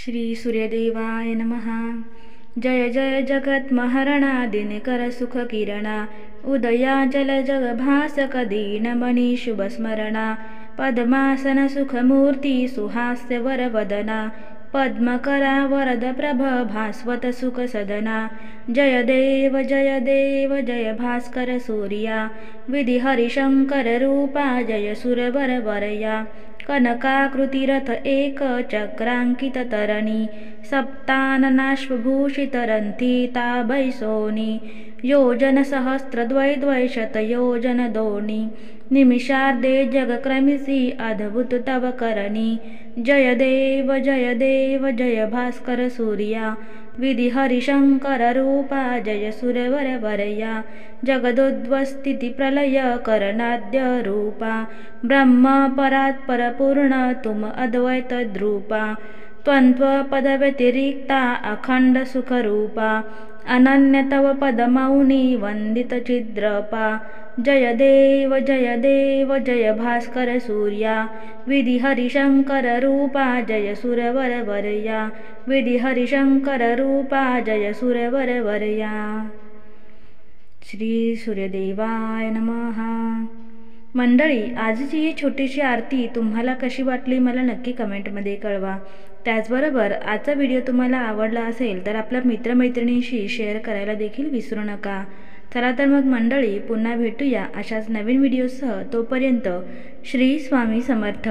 श्री सूर्यदेवाय नमः। जय जय जगन्महरणा दिनकर सुख किरणा उदया जल जग भासक दीनमणि शुभ स्मरणा पद्मासन सुखमूर्ति सुहास्य वरवदना पद्मकरा वरद प्रभ भास्वत सुख सदना। जय देव जय भास्कर सूर्या विधि हरिशंकर रूपा जय सुरवर वरया कनकाकृति रथ एक चक्रांकित तरणी सप्ताननाश्वभूषित रंथिता बैसोनी योजन सहस्र द्वै शत योजन दोनी निमिषार्धे जग क्रमिसी अद्भुत तव करणी। जय देव जय भास्कर सूर्या विधि हरिशंकर रूपा जय सुरवर वरया जगदोद्वस्थिति प्रलय करणाद्य रूपा ब्रह्म परात्पर पूर्ण तुम अद्वैत द्रूपा त्वन्त्व पद व्यतिरिक्ता अखंड सुख रूपा अनन्य तव पद मौनी वंदित चिद्रपा। जय देव जय भास्कर सूर्या विधि हरिशंकर रूपा जय सुरवर वरया विधि हरिशंकर रूपा जय सुरवर वरया। श्री सूर्यदेवाय नमः। मंडळी, आजची ही छोटीशी आरती तुम्हाला कशी वाटली मला नक्की कमेंटमध्ये कळवा। त्याचबरोबर आजचा व्हिडिओ तुम्हाला आवडला असेल तर आपल्या मित्रमैत्रिणींशी शेअर करायला देखील विसरू नका। चला तर मग मंडळी, पुन्हा भेटूया अशाच नवीन व्हिडिओसह। तोपर्यंत श्री स्वामी समर्थ।